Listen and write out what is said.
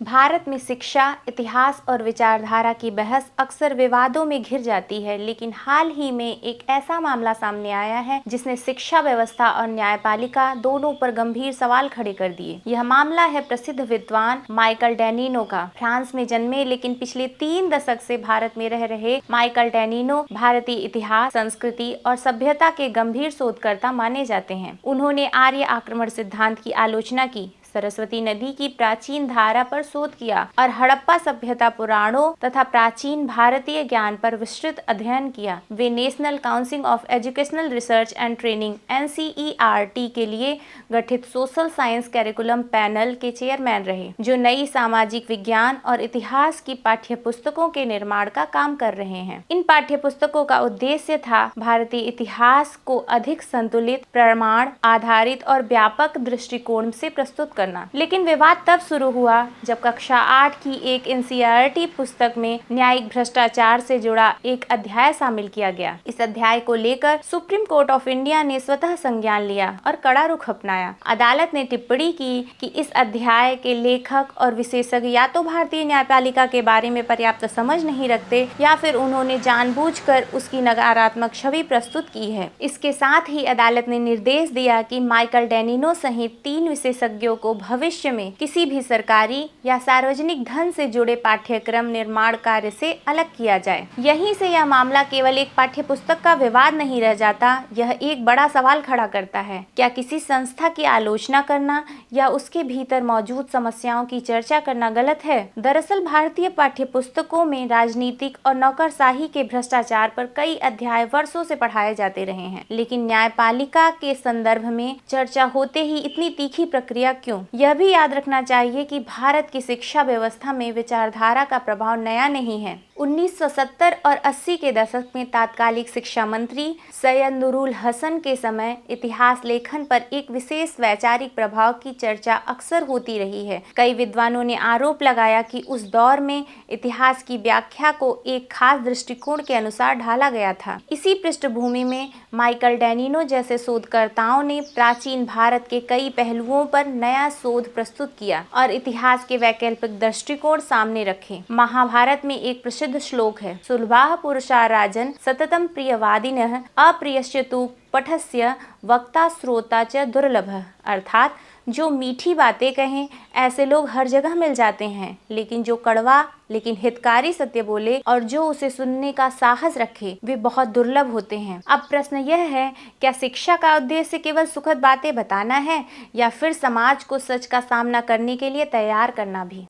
भारत में शिक्षा, इतिहास और विचारधारा की बहस अक्सर विवादों में घिर जाती है, लेकिन हाल ही में एक ऐसा मामला सामने आया है जिसने शिक्षा व्यवस्था और न्यायपालिका दोनों पर गंभीर सवाल खड़े कर दिए। यह मामला है प्रसिद्ध विद्वान माइकल डेनिनो का। फ्रांस में जन्मे लेकिन पिछले 3 दशक से भारत में रह रहे माइकल डेनिनो भारतीय इतिहास, संस्कृति और सभ्यता के गंभीर शोधकर्ता माने जाते हैं। उन्होंने आर्य आक्रमण सिद्धांत की आलोचना की, सरस्वती नदी की प्राचीन धारा पर शोध किया और हड़प्पा सभ्यता, पुराणों तथा प्राचीन भारतीय ज्ञान पर विस्तृत अध्ययन किया। वे national council of educational research and training (NCERT) के लिए गठित सोशल साइंस कैरिकुलम पैनल के चेयरमैन रहे, जो नई सामाजिक विज्ञान और इतिहास की पाठ्यपुस्तकों के निर्माण का काम कर रहे हैं। इन पाठ्यपुस्तकों का उद्देश्य था भारतीय इतिहास को अधिक संतुलित, प्रमाण आधारित और व्यापक दृष्टिकोण से प्रस्तुत करना। लेकिन विवाद तब शुरू हुआ जब कक्षा 8 की एक NCERT पुस्तक में न्यायिक भ्रष्टाचार से जुड़ा एक अध्याय शामिल किया गया। इस अध्याय को लेकर सुप्रीम कोर्ट ऑफ इंडिया ने स्वतः संज्ञान लिया और कड़ा रुख अपनाया। अदालत ने टिप्पणी की कि इस अध्याय के लेखक और विशेषज्ञ या तो भारतीय न्यायपालिका के बारे में पर्याप्त समझ नहीं रखते या फिर उन्होंने जानबूझकर उसकी नकारात्मक छवि प्रस्तुत की है। इसके साथ ही अदालत ने निर्देश दिया कि माइकल डेनिनो सहित 3 विशेषज्ञों को भविष्य में किसी भी सरकारी या सार्वजनिक धन से जुड़े पाठ्यक्रम निर्माण कार्य से अलग किया जाए। यहीं से यह मामला केवल एक पाठ्यपुस्तक का विवाद नहीं रह जाता, यह एक बड़ा सवाल खड़ा करता है। क्या किसी संस्था की आलोचना करना या उसके भीतर मौजूद समस्याओं की चर्चा करना गलत है? दरअसल भारतीय पाठ्यपुस्तकों में राजनीतिक और नौकरशाही के भ्रष्टाचार पर कई अध्याय वर्षों से पढ़ाए जाते रहे हैं, लेकिन न्यायपालिका के संदर्भ में चर्चा होते ही इतनी तीखी प्रक्रिया क्यों? यह भी याद रखना चाहिए कि भारत की शिक्षा व्यवस्था में विचारधारा का प्रभाव नया नहीं है। 1970 और 80 के दशक में तात्कालिक शिक्षा मंत्री सैयद नूरुल हसन के समय इतिहास लेखन पर एक विशेष वैचारिक प्रभाव की चर्चा अक्सर होती रही है। कई विद्वानों ने आरोप लगाया कि उस दौर में इतिहास की व्याख्या को एक खास दृष्टिकोण के अनुसार ढाला गया था। इसी पृष्ठभूमि में माइकल डेनिनो जैसे शोधकर्ताओं ने प्राचीन भारत के कई पहलुओं पर नया शोध प्रस्तुत किया और इतिहास के वैकल्पिक दृष्टिकोण सामने रखे। महाभारत में एक प्रसिद्ध श्लोक है, सुलभाः पुरुषा राजन् सततं प्रियवादिनः अप्रियश्चतु पठस्य वक्ता श्रोता च दुर्लभः। अर्थात जो मीठी बातें कहें ऐसे लोग हर जगह मिल जाते हैं, लेकिन जो कड़वा लेकिन हितकारी सत्य बोले और जो उसे सुनने का साहस रखे वे बहुत दुर्लभ होते हैं। अब प्रश्न यह है, क्या शिक्षा का उद्देश्य केवल सुखद बातें बताना है या फिर समाज को सच का सामना करने के लिए तैयार करना भी?